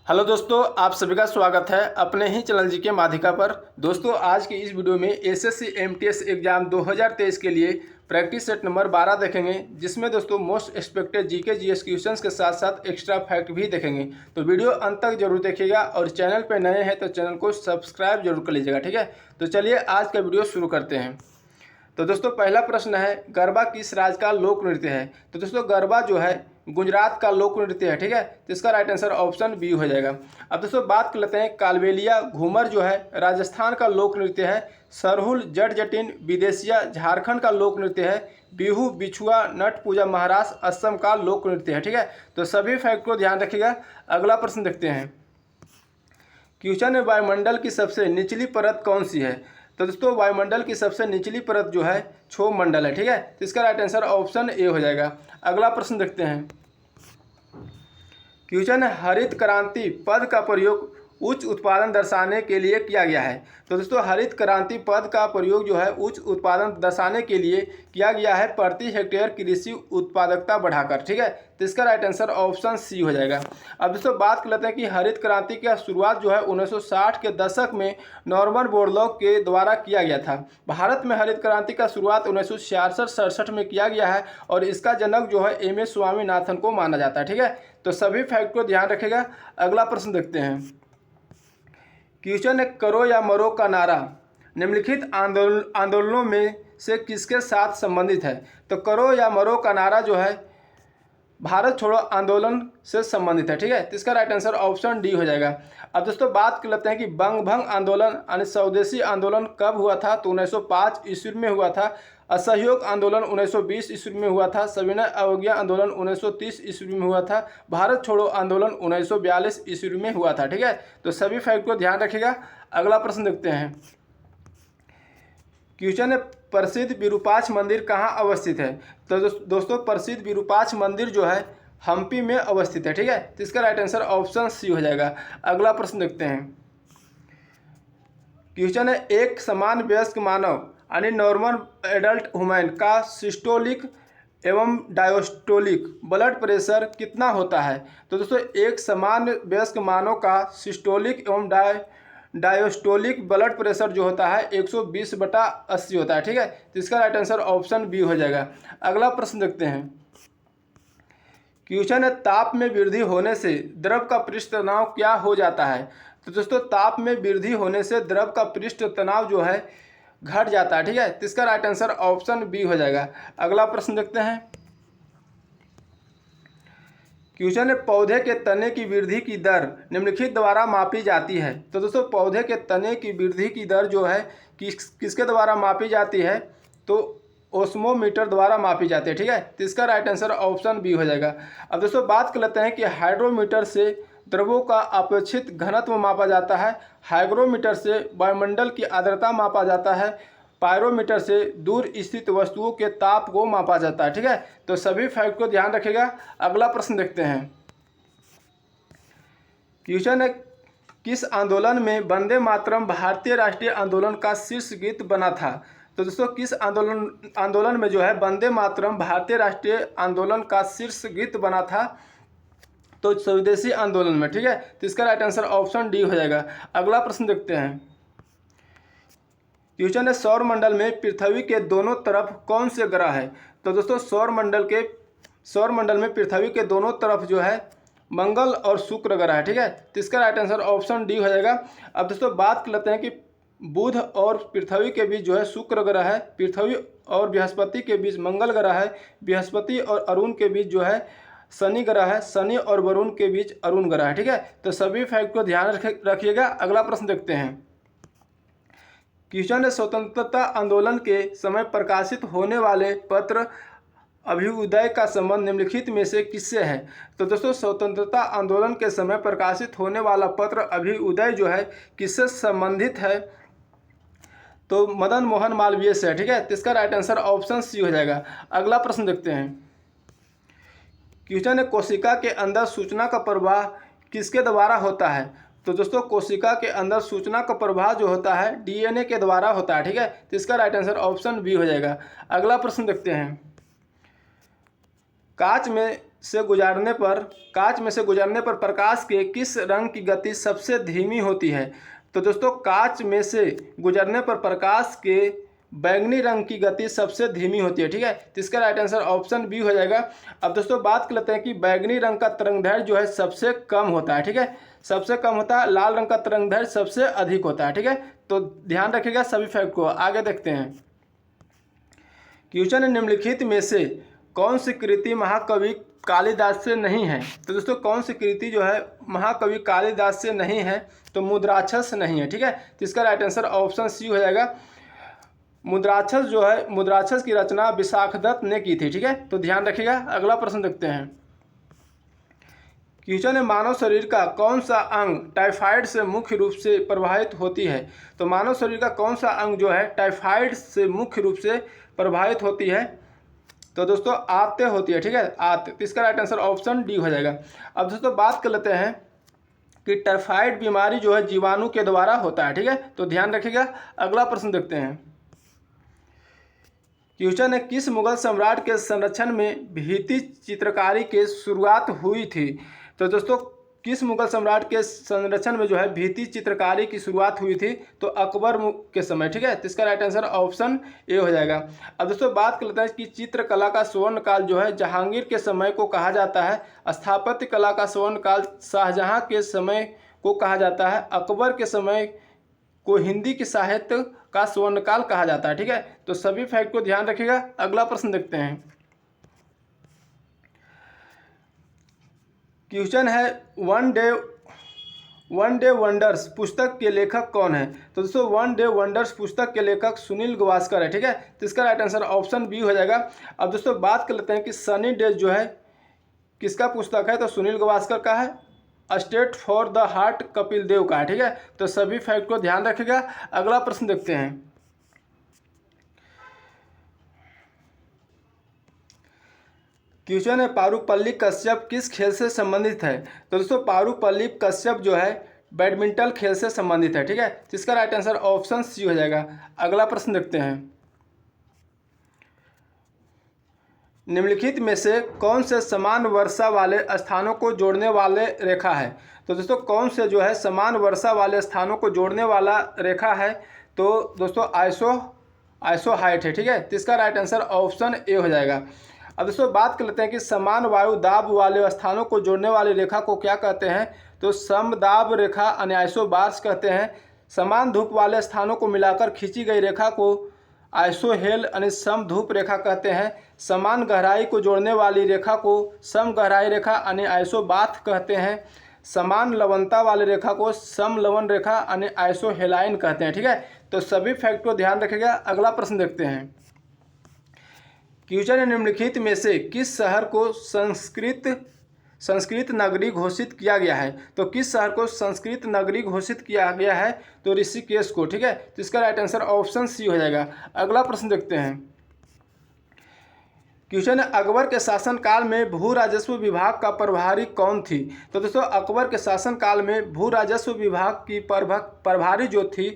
Hello दोस्तों, आप सभी का स्वागत है अपने ही चैनल जीके माध्यिका पर। दोस्तों, आज की इस वीडियो में एसएससी एमटीएस एग्जाम 2023 के लिए प्रैक्टिस सेट नंबर 12 देखेंगे, जिसमें दोस्तों most expected GK GS questions के साथ साथ एक्स्ट्रा फैक्ट भी देखेंगे। तो वीडियो अंत तक जरूर देखिएगा और चैनल पर नए हैं तो चैनल को सब्सक्राइब जरूर कर लीजिएगा। ठीक है, तो चलिए आज का वीडियो शुरू करते हैं। तो दोस्तों, पहला प्रश्न है, गरबा किस राज्य का लोक नृत्य है? तो दोस्तों, गरबा जो है गुजरात का लोक नृत्य है। ठीक है, तो इसका राइट आंसर ऑप्शन बी हो जाएगा। अब दोस्तों बात कर लेते हैं, कालबेलिया घूमर जो है राजस्थान का लोक नृत्य है। सरहुल जट जटिन विदेशिया झारखंड का लोक नृत्य है। बिहू बिछुआ नट पूजा महाराष्ट्र असम का लोक नृत्य है। ठीक है, तो सभी फैक्ट को ध्यान रखिएगा। अगला प्रश्न देखते हैं, क्वेश्चन में वायुमंडल की सबसे निचली परत कौन सी है? तो दोस्तों, वायुमंडल की सबसे निचली परत जो है क्षोभ मंडल है। ठीक है, तो इसका राइट आंसर ऑप्शन ए हो जाएगा। अगला प्रश्न देखते हैं, क्वेश्चन है, हरित क्रांति पद का प्रयोग उच्च उत्पादन दर्शाने के लिए किया गया है। तो दोस्तों, हरित क्रांति पद का प्रयोग जो है उच्च उत्पादन दर्शाने के लिए किया गया है प्रति हेक्टेयर कृषि उत्पादकता बढ़ाकर। ठीक है, तो इसका राइट आंसर ऑप्शन सी हो जाएगा। अब दोस्तों बात कर लेते हैं कि हरित क्रांति की शुरुआत जो है 1960 के दशक में नॉर्मन बोरलॉग के द्वारा किया गया था। भारत में हरित क्रांति का शुरुआत 1966 में किया गया है और इसका जनक जो है एम एस स्वामीनाथन को माना जाता है। ठीक है, तो सभी फैक्ट को ध्यान रखेगा। अगला प्रश्न देखते हैं, क्वेश्चन है, करो या मरो का नारा निम्नलिखित आंदोलनों में से किसके साथ संबंधित है? तो करो या मरो का नारा जो है भारत छोड़ो आंदोलन से संबंधित है। ठीक है, तो इसका राइट आंसर ऑप्शन डी हो जाएगा। अब दोस्तों बात कर लेते हैं कि बंग भंग आंदोलन यानी स्वदेशी आंदोलन कब हुआ था? तो 1905 ईस्वी में हुआ था। असहयोग आंदोलन 1920 ईस्वी में हुआ था। सविनय अवज्ञा आंदोलन 1930 ईस्वी में हुआ था। भारत छोड़ो आंदोलन 1942 ईस्वी में हुआ था। ठीक है, तो सभी फैक्ट को ध्यान रखिएगा। अगला प्रश्न देखते हैं, क्वेश्चन है, प्रसिद्ध विरूपाक्ष मंदिर कहाँ अवस्थित है? तो दोस्तों प्रसिद्ध विरूपाक्ष मंदिर जो है हम्पी में अवस्थित है। ठीक है, तो इसका राइट आंसर ऑप्शन सी हो जाएगा। अगला प्रश्न देखते हैं, क्वेश्चन है, एक समान वयस्क मानव यानी नॉर्मल एडल्ट ह्यूमन का सिस्टोलिक एवं डायस्टोलिक ब्लड प्रेशर कितना होता है? तो दोस्तों, एक समान वयस्क मानव का सिस्टोलिक एवं डायस्टोलिक ब्लड प्रेशर जो होता है 120/80 होता है। ठीक है, तो इसका राइट आंसर ऑप्शन बी हो जाएगा। अगला प्रश्न देखते हैं, क्वेश्चन है, ताप में वृद्धि होने से द्रव का पृष्ठ तनाव क्या हो जाता है? तो दोस्तों, ताप में वृद्धि होने से द्रव का पृष्ठ तनाव जो है घट जाता है। ठीक है, तो इसका राइट आंसर ऑप्शन बी हो जाएगा। अगला प्रश्न देखते हैं, क्वेश्चन है, पौधे के तने की वृद्धि की दर निम्नलिखित द्वारा मापी जाती है। तो दोस्तों, पौधे के तने की वृद्धि की दर जो है किसके द्वारा मापी जाती है? तो ओस्मोमीटर द्वारा मापी जाती है। ठीक है, तो इसका राइट आंसर ऑप्शन बी हो जाएगा। अब दोस्तों बात कर लेते हैं कि हाइड्रोमीटर से द्रवों का अपेक्षित घनत्व मापा जाता है। हाइग्रोमीटर से वायुमंडल की आर्द्रता मापा जाता है। पायरोमीटर से दूर स्थित वस्तुओं के ताप को मापा जाता है। ठीक है, तो सभी फैक्ट को ध्यान रखिएगा। अगला प्रश्न देखते हैं, क्वेश्चन है, किस आंदोलन में वंदे मातरम भारतीय राष्ट्रीय आंदोलन का शीर्ष गीत बना था? तो दोस्तों, किस आंदोलन में जो है वंदे मातरम भारतीय राष्ट्रीय आंदोलन का शीर्ष गीत बना था? तो स्वदेशी आंदोलन में। ठीक है, तो इसका राइट आंसर ऑप्शन डी हो जाएगा। अगला प्रश्न देखते हैं, क्वेश्चन है, सौर मंडल में पृथ्वी के दोनों तरफ कौन से ग्रह है? तो दोस्तों, सौर मंडल में पृथ्वी के दोनों तरफ जो है मंगल और शुक्र ग्रह है। ठीक है, तो इसका राइट आंसर ऑप्शन डी हो जाएगा। अब दोस्तों बात कर लेते हैं कि बुध और पृथ्वी के बीच जो है शुक्र ग्रह है। पृथ्वी और बृहस्पति के बीच मंगल ग्रह है। बृहस्पति और अरुण के बीच जो है शनि ग्रह है। शनि और वरुण के बीच अरुण ग्रह है। ठीक है, तो सभी फैक्ट को ध्यान रखिएगा। अगला प्रश्न देखते हैं, क्वेश्चन है, स्वतंत्रता आंदोलन के समय प्रकाशित होने वाले पत्र अभ्युदय का संबंध निम्नलिखित में से किससे है? तो दोस्तों, स्वतंत्रता आंदोलन के समय प्रकाशित होने वाला पत्र अभ्युदय जो है किससे संबंधित है? तो मदन मोहन मालवीय से। ठीक है, तो इसका राइट आंसर ऑप्शन सी हो जाएगा। अगला प्रश्न देखते हैं, क्वेश्चन है, कोशिका के अंदर सूचना का प्रवाह किसके द्वारा होता है? तो दोस्तों, कोशिका के अंदर सूचना का प्रवाह जो होता है डीएनए के द्वारा होता है। ठीक है, तो इसका राइट आंसर ऑप्शन बी हो जाएगा। अगला प्रश्न देखते हैं, कांच में कांच में से गुजरने पर प्रकाश के किस रंग की गति सबसे धीमी होती है? तो दोस्तों कांच में से गुजरने पर प्रकाश के बैंगनी रंग की गति सबसे धीमी होती है। ठीक है, तो इसका राइट आंसर ऑप्शन बी हो जाएगा। अब दोस्तों बात कर लेते हैं कि बैंगनी रंग का तरंगदैर्घ्य जो है सबसे कम होता है। ठीक है, सबसे कम होता है। लाल रंग का तरंगदैर्घ्य सबसे अधिक होता है। ठीक है, तो ध्यान रखिएगा सभी फैक्ट को। आगे देखते हैं, क्वेश्चन निम्नलिखित में से कौन सी कृति महाकवि कालिदास से नहीं है? तो दोस्तों कौन सी कृति जो है महाकवि कालिदास से नहीं है? तो मुद्राक्षस नहीं है। ठीक है, तो इसका राइट आंसर ऑप्शन सी हो जाएगा। मुद्राक्षस की रचना विशाखदत्त ने की थी। ठीक है, तो ध्यान रखिएगा। अगला प्रश्न देखते हैं, क्वेश्चन है मानव शरीर का कौन सा अंग टाइफाइड से मुख्य रूप से प्रभावित होती है? तो मानव शरीर का कौन सा अंग जो है टाइफाइड से मुख्य रूप से प्रभावित होती है? तो दोस्तों आंतें होती है। ठीक है, आंत। तो इसका राइट आंसर ऑप्शन डी हो जाएगा। अब दोस्तों बात कर लेते हैं कि टाइफाइड बीमारी जो है जीवाणु के द्वारा होता है। ठीक है, तो ध्यान रखिएगा। अगला प्रश्न देखते हैं, क्वेश्चन है किस मुगल सम्राट के संरक्षण में भित्ति चित्रकारी की शुरुआत हुई थी? तो दोस्तों किस मुगल सम्राट के संरक्षण में जो है भित्ति चित्रकारी की शुरुआत हुई थी? तो अकबर के समय। ठीक है, तो इसका राइट आंसर ऑप्शन ए हो जाएगा। अब दोस्तों बात कर लेते हैं कि चित्रकला का स्वर्ण काल जो है जहांगीर के समय को कहा जाता है, स्थापत्य कला का स्वर्ण काल शाहजहां के समय को कहा जाता है, अकबर के समय को हिंदी के साहित्य का स्वर्णकाल कहा जाता है। ठीक है, तो सभी फैक्ट को ध्यान रखिएगा। अगला प्रश्न देखते हैं, क्वेश्चन है वन डे वंडर्स पुस्तक के लेखक कौन है? तो दोस्तों वन डे वंडर्स पुस्तक के लेखक सुनील गावस्कर है। ठीक है, तो इसका राइट आंसर ऑप्शन बी हो जाएगा। अब दोस्तों बात कर लेते हैं कि सनी डेज जो है किसका पुस्तक है? तो सुनील गावस्कर का है। State for the heart Kapil Dev का है। ठीक है, तो सभी फैक्ट को ध्यान रखिएगा। अगला प्रश्न देखते हैं, क्वेश्चन है पारुपल्ली कश्यप किस खेल से संबंधित है? तो दोस्तों पारुपल्ली कश्यप जो है बैडमिंटन खेल से संबंधित है। ठीक है, तो इसका राइट आंसर ऑप्शन सी हो जाएगा। अगला प्रश्न देखते हैं, निम्नलिखित में से कौन से समान वर्षा वाले स्थानों को जोड़ने वाले रेखा है? तो दोस्तों कौन से जो है समान वर्षा वाले स्थानों को जोड़ने वाला रेखा है? तो दोस्तों आइसो हाइट है। ठीक है, तो इसका राइट आंसर ऑप्शन ए हो जाएगा। अब दोस्तों बात कर लेते हैं कि समान वायु दाब वाले स्थानों को जोड़ने वाली रेखा को क्या कहते हैं? तो समदाब रेखा आइसोबार्स कहते हैं। समान धूप वाले स्थानों को मिलाकर खींची गई रेखा को आइसोहेल यानी समधूप रेखा कहते हैं। समान गहराई को जोड़ने वाली रेखा को सम गहराई रेखा यानी आइसोबाथ कहते हैं। समान लवणता वाली रेखा को समलवण रेखा यानी आइसोहेलाइन कहते हैं। ठीक है, तो सभी फैक्ट को ध्यान रखिएगा। अगला प्रश्न देखते हैं, क्वेश्चन निम्नलिखित में से किस शहर को संस्कृत नगरी घोषित किया गया है? तो किस शहर को संस्कृत नगरी घोषित किया गया है? तो ऋषिकेश को। ठीक है, तो इसका राइट आंसर ऑप्शन सी हो जाएगा। अगला प्रश्न देखते हैं, क्वेश्चन है अकबर के शासनकाल में भू राजस्व विभाग का प्रभारी कौन थी? तो दोस्तों अकबर के शासनकाल में भू राजस्व विभाग की प्रभारी जो थी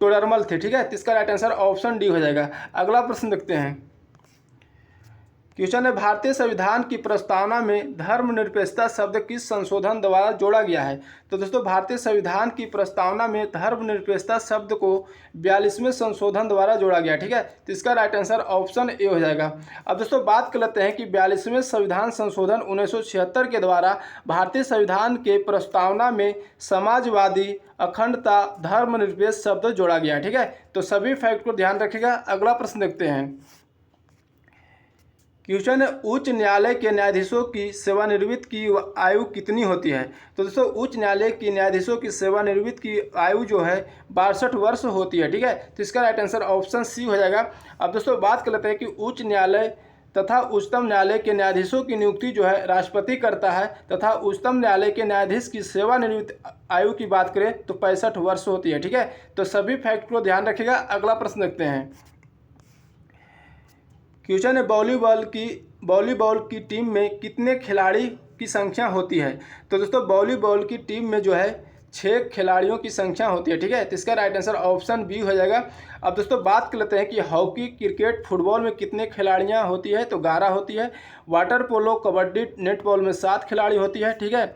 टोडरमल थे। ठीक है, तो इसका राइट आंसर ऑप्शन डी हो जाएगा। अगला प्रश्न देखते हैं, क्वेश्चन है भारतीय संविधान की प्रस्तावना में धर्मनिरपेक्षता शब्द किस संशोधन द्वारा जोड़ा गया है? तो दोस्तों भारतीय संविधान की प्रस्तावना में धर्मनिरपेक्षता शब्द को 42वें संशोधन द्वारा जोड़ा गया। ठीक है, तो इसका राइट आंसर ऑप्शन ए हो जाएगा। अब दोस्तों बात कर लेते हैं कि 42वें संविधान संशोधन 1976 के द्वारा भारतीय संविधान के प्रस्तावना में समाजवादी, अखंडता, धर्मनिरपेक्ष शब्द जोड़ा गया। ठीक है, तो सभी फैक्ट को ध्यान रखिएगा। अगला प्रश्न देखते हैं, क्वेश्चन है उच्च न्यायालय के न्यायाधीशों की सेवानिवृत्ति की आयु कितनी होती है? तो दोस्तों उच्च न्यायालय की न्यायाधीशों की सेवानिवृत्ति की आयु जो है 62 वर्ष होती है। ठीक है, तो इसका राइट आंसर ऑप्शन सी हो जाएगा। अब दोस्तों बात कर लेते हैं कि उच्च न्यायालय तथा उच्चतम न्यायालय के न्यायाधीशों की नियुक्ति जो है राष्ट्रपति करता है तथा उच्चतम न्यायालय के न्यायाधीश की सेवानिवृत्ति आयु की बात करें तो 65 वर्ष होती है। ठीक है, तो सभी फैक्ट को ध्यान रखिएगा। अगला प्रश्न देखते हैं, क्वेश्चन है वॉलीबॉल की टीम में कितने खिलाड़ी की संख्या होती है? तो दोस्तों वॉलीबॉल की टीम में जो है 6 खिलाड़ियों की संख्या होती है। ठीक है, तो इसका राइट आंसर ऑप्शन बी हो जाएगा। अब दोस्तों बात कर लेते हैं कि हॉकी, क्रिकेट, फुटबॉल में कितने खिलाड़ियाँ होती है, तो 11 होती है। वाटर पोलो, कबड्डी, नेटबॉल में 7 खिलाड़ी होती है। ठीक है,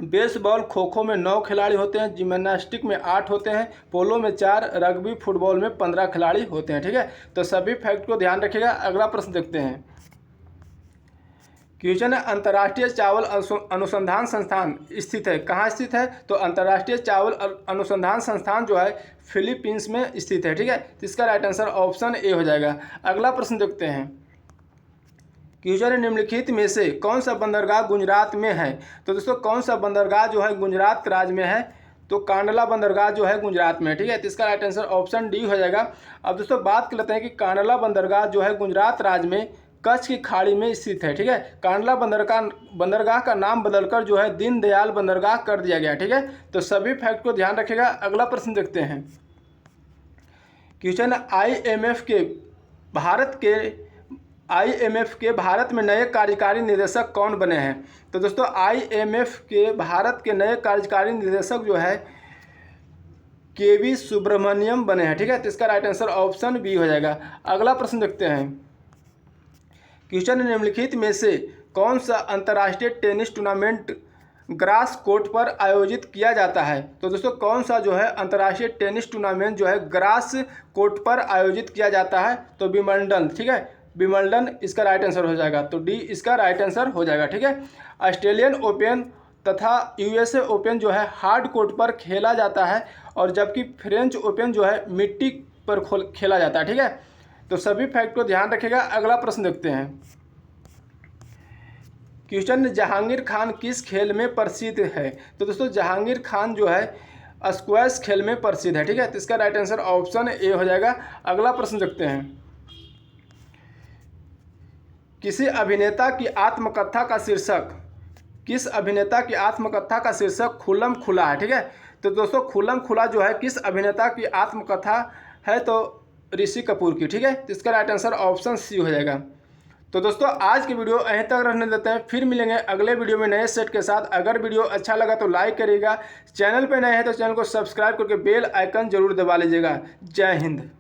बेसबॉल, खो खो में 9 खिलाड़ी होते हैं। जिम्नास्टिक में 8 होते हैं। पोलो में 4, रग्बी, फुटबॉल में 15 खिलाड़ी होते हैं। ठीक है, तो सभी फैक्ट को ध्यान रखिएगा। अगला प्रश्न देखते हैं। क्वेश्चन है, अंतर्राष्ट्रीय चावल अनुसंधान संस्थान स्थित है, कहाँ स्थित है, तो अंतर्राष्ट्रीय चावल अनुसंधान संस्थान जो है फिलीपींस में स्थित है। ठीक है, तो इसका राइट आंसर ऑप्शन ए हो जाएगा। अगला प्रश्न देखते हैं। क्वेश्चन है, निम्नलिखित में से कौन सा बंदरगाह गुजरात में है, तो दोस्तों कौन सा बंदरगाह जो है गुजरात राज्य में है, तो कांडला बंदरगाह जो है गुजरात में। ठीक है, तो इसका राइट आंसर ऑप्शन डी हो जाएगा। अब दोस्तों बात कर लेते हैं कि कांडला बंदरगाह जो है गुजरात राज्य में कच्छ की खाड़ी में स्थित है। ठीक है, कांडला बंदरगाह का नाम बदलकर जो है दीनदयाल बंदरगाह कर दिया गया। ठीक है, तो सभी फैक्ट को ध्यान रखिएगा। अगला प्रश्न देखते हैं। क्वेश्चन आईएमएफ के भारत में नए कार्यकारी निदेशक कौन बने हैं, तो दोस्तों आईएमएफ के भारत के नए कार्यकारी निदेशक जो है केवी सुब्रमण्यम बने हैं। ठीक है, तो इसका राइट आंसर ऑप्शन बी हो जाएगा। अगला प्रश्न देखते हैं। क्वेश्चन निम्नलिखित में से कौन सा अंतर्राष्ट्रीय टेनिस टूर्नामेंट ग्रास कोर्ट पर आयोजित किया जाता है, तो दोस्तों कौन सा जो है अंतर्राष्ट्रीय टेनिस टूर्नामेंट जो है ग्रास कोर्ट पर आयोजित किया जाता है, तो विंबलडन। ठीक है, विंबलडन इसका राइट आंसर हो जाएगा, तो डी इसका राइट आंसर हो जाएगा। ठीक है, ऑस्ट्रेलियन ओपन तथा यूएसए ओपन जो है हार्ड कोर्ट पर खेला जाता है, और जबकि फ्रेंच ओपन जो है मिट्टी पर खेला जाता है। ठीक है, तो सभी फैक्ट को ध्यान रखिएगा। अगला प्रश्न देखते हैं। क्वेश्चन, जहांगीर खान किस खेल में प्रसिद्ध है, तो दोस्तों जहांगीर खान जो है स्क्वैश खेल में प्रसिद्ध है। ठीक है, तो इसका राइट आंसर ऑप्शन ए हो जाएगा। अगला प्रश्न देखते हैं। किस अभिनेता की आत्मकथा का शीर्षक खुल्लम खुला है। ठीक है, तो दोस्तों खुल्लम खुला जो है किस अभिनेता की आत्मकथा है, तो ऋषि कपूर की। ठीक है, तो इसका राइट आंसर ऑप्शन सी हो जाएगा। तो दोस्तों आज की वीडियो यहीं तक रहने देते हैं, फिर मिलेंगे अगले वीडियो में नए सेट के साथ। अगर वीडियो अच्छा लगा तो लाइक करिएगा, चैनल पे नए हैं तो चैनल को सब्सक्राइब करके बेल आइकन जरूर दबा लीजिएगा। जय हिंद।